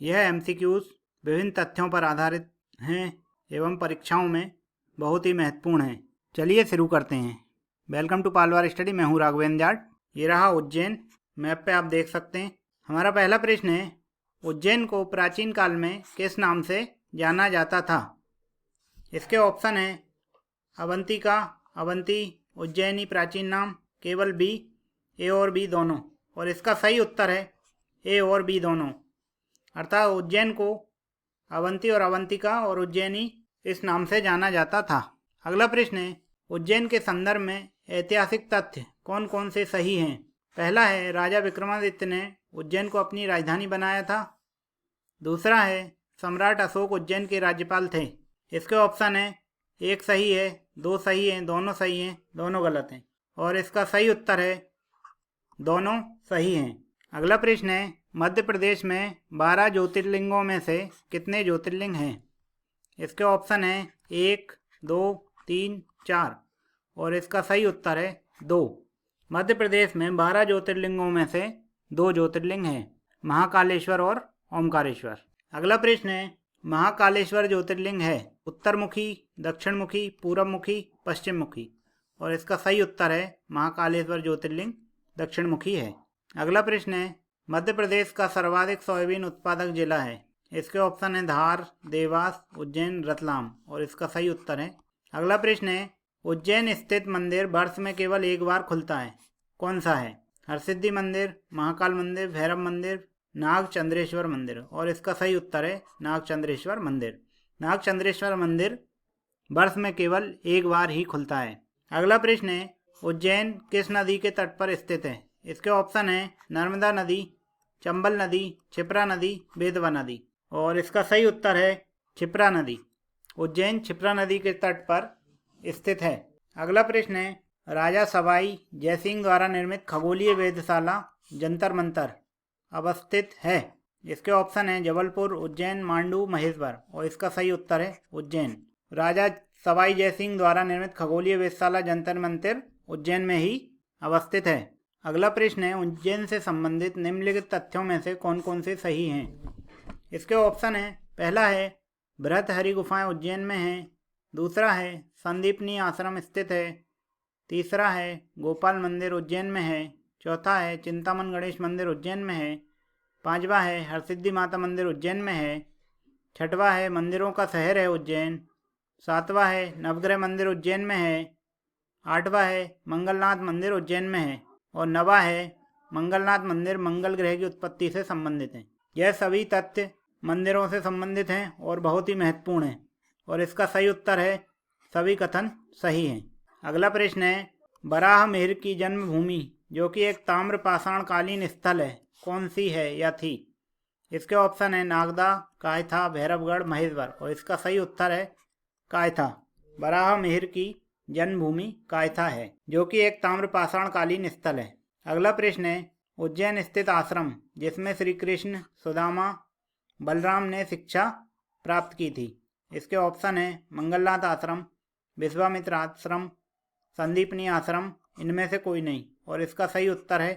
यह एमसीक्यूज विभिन्न तथ्यों पर आधारित हैं एवं परीक्षाओं में बहुत ही महत्वपूर्ण हैं। चलिए शुरू करते हैं। Welcome to Palwar study. मैं हूँ राघवेंद्र जाट। ये रहा उज्जैन। मैप पे आप देख सकते हैं। हमारा पहला प्रश्न है, उज्जैन को प्राचीन काल में किस नाम से जाना जाता था? इसके ऑप्शन है अवंतिका, अवंती, उज्जैनी प्राचीन नाम, केवल बी, ए और बी दोनों। और इसका सही उत्तर है ए और बी दोनों, अर्थात उज्जैन को अवंती और अवंतिका और उज्जैनी इस नाम से जाना जाता था। अगला प्रश्न है, उज्जैन के संदर्भ में ऐतिहासिक तथ्य कौन कौन से सही हैं? पहला है, राजा विक्रमादित्य ने उज्जैन को अपनी राजधानी बनाया था। दूसरा है, सम्राट अशोक उज्जैन के राज्यपाल थे। इसके ऑप्शन है एक सही है, दो सही है, दोनों सही हैं, दोनों गलत हैं। और इसका सही उत्तर है दोनों सही हैं। अगला प्रश्न है, मध्य प्रदेश में 12 ज्योतिर्लिंगों में से कितने ज्योतिर्लिंग हैं? इसके ऑप्शन है 1, 2, 3, 4। और इसका सही उत्तर है 2। मध्य प्रदेश में 12 ज्योतिर्लिंगों में से 2 ज्योतिर्लिंग हैं, महाकालेश्वर और ओमकारेश्वर। अगला प्रश्न है, महाकालेश्वर ज्योतिर्लिंग है उत्तरमुखी, दक्षिणमुखी, पूर्वमुखी, पश्चिममुखी? और इसका सही उत्तर है महाकालेश्वर ज्योतिर्लिंग दक्षिणमुखी है। अगला प्रश्न है, मध्य प्रदेश का सर्वाधिक सोयाबीन उत्पादक जिला है। इसके ऑप्शन है धार, देवास, उज्जैन, रतलाम। और इसका सही उत्तर है। अगला प्रश्न है, उज्जैन स्थित मंदिर वर्ष में केवल एक बार खुलता है, कौन सा है? हरसिद्धि मंदिर, महाकाल मंदिर, भैरव मंदिर, नागचंद्रेश्वर मंदिर। और इसका सही उत्तर है नागचंद्रेश्वर मंदिर। नागचंद्रेश्वर मंदिर वर्ष में केवल एक बार ही खुलता है। अगला प्रश्न है, उज्जैन किस नदी के तट पर स्थित है? इसके ऑप्शन है नर्मदा नदी, चंबल नदी, क्षिप्रा नदी, बेतवा नदी। और इसका सही उत्तर है क्षिप्रा नदी। उज्जैन क्षिप्रा नदी के तट पर स्थित है। अगला प्रश्न है, राजा सवाई जयसिंह द्वारा निर्मित खगोलीय वेधशाला जंतर मंतर अवस्थित है। इसके ऑप्शन है जबलपुर, उज्जैन, मांडू, महेश्वर। और इसका सही उत्तर है उज्जैन। राजा सवाई जयसिंह द्वारा निर्मित खगोलीय वेधशाला जंतर मंतर उज्जैन में ही अवस्थित है। अगला प्रश्न है, उज्जैन से संबंधित निम्नलिखित तथ्यों में से कौन कौन से सही हैं? इसके ऑप्शन है, पहला है भृतहरि गुफाएं उज्जैन में हैं। दूसरा है संदीपनी आश्रम स्थित है। तीसरा है गोपाल मंदिर उज्जैन में है। चौथा है चिंतामन गणेश मंदिर उज्जैन में है। पांचवा है हरसिद्धि माता मंदिर उज्जैन में है। छठवा है मंदिरों का शहर है उज्जैन। सातवां है नवग्रह मंदिर उज्जैन में है। आठवां है मंगलनाथ मंदिर उज्जैन में है। और नवा है मंगलनाथ मंदिर मंगल ग्रह की उत्पत्ति से संबंधित है। यह सभी तथ्य मंदिरों से संबंधित हैं और बहुत ही महत्वपूर्ण हैं। और इसका सही उत्तर है सभी कथन सही हैं। अगला प्रश्न है, बराह मिहिर की जन्मभूमि जो कि एक ताम्र पाषाणकालीन स्थल है, कौन सी है या थी? इसके ऑप्शन है नागदा, कायथा, भैरवगढ़, महेश्वर। और इसका सही उत्तर है कायथा। बराह मिहिर की जन्मभूमि कायथा है, जो कि एक ताम्र पाषाणकालीन स्थल है। अगला प्रश्न है, उज्जैन स्थित आश्रम जिसमें श्री कृष्ण, सुदामा, बलराम ने शिक्षा प्राप्त की थी। इसके ऑप्शन है मंगलनाथ आश्रम, विश्वामित्र आश्रम, संदीपनी आश्रम, इनमें से कोई नहीं। और इसका सही उत्तर है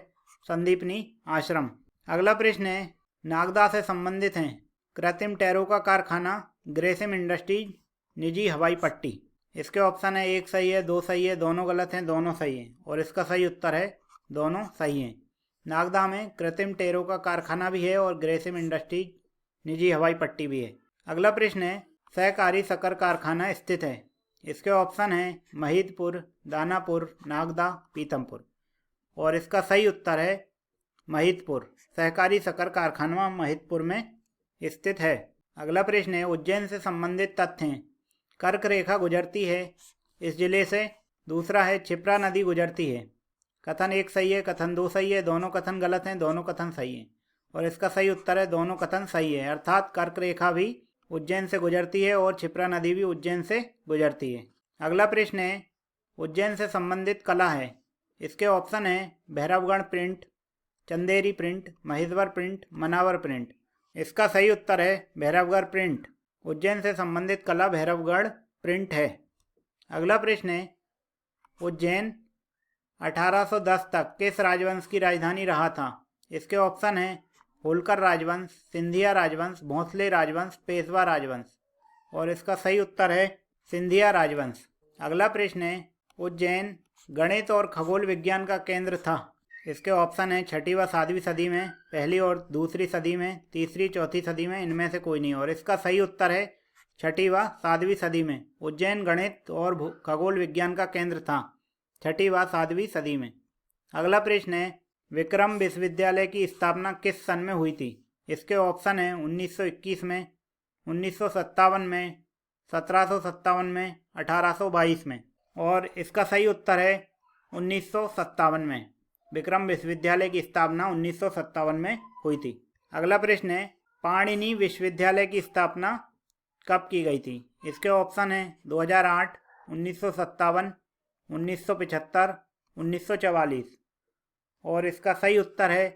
संदीपनी आश्रम। अगला प्रश्न है, नागदा से संबंधित हैं कृत्रिम टैरो का कारखाना, ग्रेसिम इंडस्ट्रीज, निजी हवाई पट्टी। इसके ऑप्शन है एक सही है, दो सही है, दोनों गलत हैं, दोनों सही हैं। और इसका सही उत्तर है दोनों सही हैं। नागदा में कृत्रिम टेरो का कारखाना भी है और ग्रेसिम इंडस्ट्रीज निजी हवाई पट्टी भी है। अगला प्रश्न है, सहकारी शक्कर कारखाना स्थित है। इसके ऑप्शन है महिदपुर, दानापुर, नागदा, पीतमपुर। और इसका सही उत्तर है महिदपुर। सहकारी शक्कर कारखाना महिदपुर में स्थित है। अगला प्रश्न है, उज्जैन से संबंधित तथ्य हैं, कर्क रेखा गुजरती है इस जिले से। दूसरा है क्षिप्रा नदी गुजरती है। कथन एक सही है, कथन दो सही है, दोनों कथन गलत हैं, दोनों कथन सही हैं। और इसका सही उत्तर है दोनों कथन सही है, अर्थात कर्क रेखा भी उज्जैन से गुजरती है और क्षिप्रा नदी भी उज्जैन से गुजरती है। अगला प्रश्न है, उज्जैन से संबंधित कला है। इसके ऑप्शन है Bhairavgarh print, Chanderi print, Maheshwar print, Manawar print. इसका सही उत्तर है भैरवगढ़ प्रिंट। उज्जैन से संबंधित कला भैरवगढ़ प्रिंट है। अगला प्रश्न है, उज्जैन 1810 तक किस राजवंश की राजधानी रहा था? इसके ऑप्शन है होलकर राजवंश, सिंधिया राजवंश, भोंसले राजवंश, पेशवा राजवंश। और इसका सही उत्तर है सिंधिया राजवंश। अगला प्रश्न है, उज्जैन गणित और खगोल विज्ञान का केंद्र था। इसके ऑप्शन है 6वीं व 7वीं सदी में, पहली और दूसरी सदी में, तीसरी चौथी सदी में, इनमें से कोई नहीं। और इसका सही उत्तर है 6वीं व 7वीं सदी में उज्जैन गणित और खगोल विज्ञान का केंद्र था, 6वीं व 7वीं सदी में। अगला प्रश्न है, विक्रम विश्वविद्यालय की स्थापना किस सन में हुई थी। इसके ऑप्शन है 1921 में, 1957 में, 1757 में, 1822 में। और इसका सही उत्तर है 1957 में। विक्रम विश्वविद्यालय की स्थापना 1957 में हुई थी। अगला प्रश्न है, पाणिनि विश्वविद्यालय की स्थापना कब की गई थी। इसके ऑप्शन है 2008, 1957, 1975, 1944। और इसका सही उत्तर है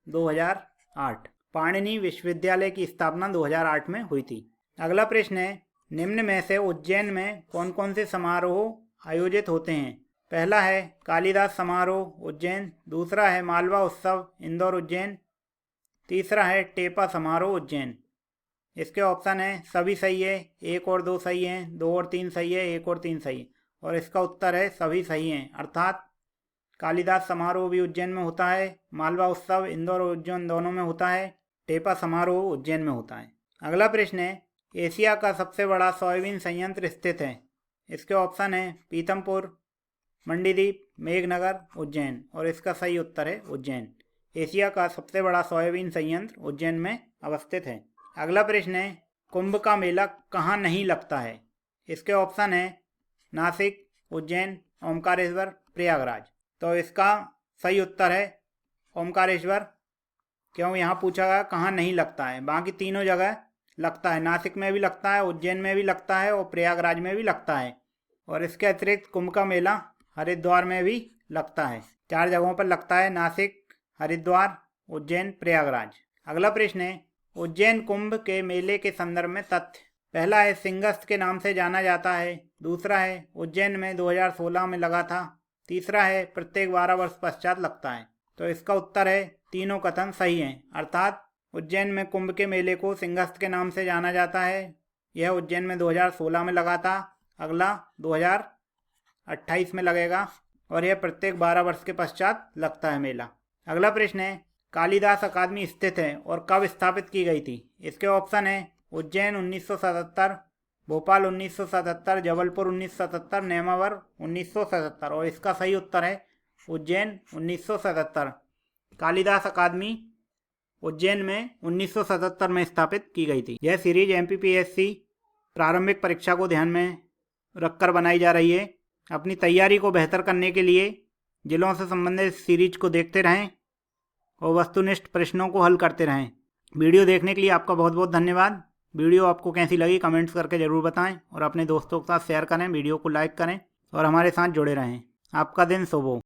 2008। पाणिनि विश्वविद्यालय की स्थापना 2008 में हुई थी। अगला प्रश्न है, निम्न में से उज्जैन में कौन कौन से समारोह आयोजित होते हैं। पहला है कालिदास समारोह उज्जैन, दूसरा है मालवा उत्सव इंदौर उज्जैन, तीसरा है टेपा समारोह उज्जैन। इसके ऑप्शन है सभी सही है, 1 और 2 सही हैं, 2 और 3 सही है, 1 और 3 सही है। और इसका उत्तर है सभी सही हैं, अर्थात कालिदास समारोह भी उज्जैन में होता है, मालवा उत्सव इंदौर और उज्जैन दोनों में होता है, टेपा समारोह उज्जैन में होता है। अगला प्रश्न है, एशिया का सबसे बड़ा सोयाबीन संयंत्र स्थित है। इसके ऑप्शन है पीथमपुर, मंडीदीप, मेघनगर, उज्जैन। और इसका सही उत्तर है उज्जैन। एशिया का सबसे बड़ा सोयाबीन संयंत्र उज्जैन में अवस्थित है। अगला प्रश्न है, कुंभ का मेला कहाँ नहीं लगता है। इसके ऑप्शन है नासिक, उज्जैन, ओमकारेश्वर, प्रयागराज। तो इसका सही उत्तर है ओमकारेश्वर। क्यों यहाँ पूछा गया कहाँ नहीं लगता है, बाकी तीनों जगह लगता है, नासिक में भी लगता है, उज्जैन में भी लगता है और प्रयागराज में भी लगता है। और इसके अतिरिक्त कुंभ का मेला हरिद्वार में भी लगता है। 4 जगहों पर लगता है, नासिक, हरिद्वार, उज्जैन, प्रयागराज। अगला प्रश्न है, उज्जैन कुंभ के मेले के संदर्भ में तथ्य। पहला है सिंहस्थ के नाम से जाना जाता है, दूसरा है उज्जैन में 2016 में लगा था, तीसरा है प्रत्येक 12 वर्ष पश्चात लगता है। तो इसका उत्तर है तीनों कथन सही हैं, अर्थात उज्जैन में कुंभ के मेले को सिंहस्थ के नाम से जाना जाता है। यह उज्जैन में 2016 में लगा था, अगला 2028 में लगेगा और यह प्रत्येक 12 वर्ष के पश्चात लगता है मेला। अगला प्रश्न है, कालिदास अकादमी स्थित है और कब स्थापित की गई थी। इसके ऑप्शन है उज्जैन 1977, भोपाल 1977, जबलपुर 1977, नेमावर 1977। और इसका सही उत्तर है उज्जैन 1977। कालिदास अकादमी उज्जैन में 1977 में स्थापित की गई थी। यह सीरीज MPPSC प्रारंभिक परीक्षा को ध्यान में रखकर बनाई जा रही है। अपनी तैयारी को बेहतर करने के लिए जिलों से संबंधित सीरीज को देखते रहें और वस्तुनिष्ठ प्रश्नों को हल करते रहें। वीडियो देखने के लिए आपका बहुत बहुत धन्यवाद। वीडियो आपको कैसी लगी कमेंट्स करके ज़रूर बताएं और अपने दोस्तों के साथ शेयर करें, वीडियो को लाइक करें और हमारे साथ जुड़े रहें। आपका दिन शुभ हो।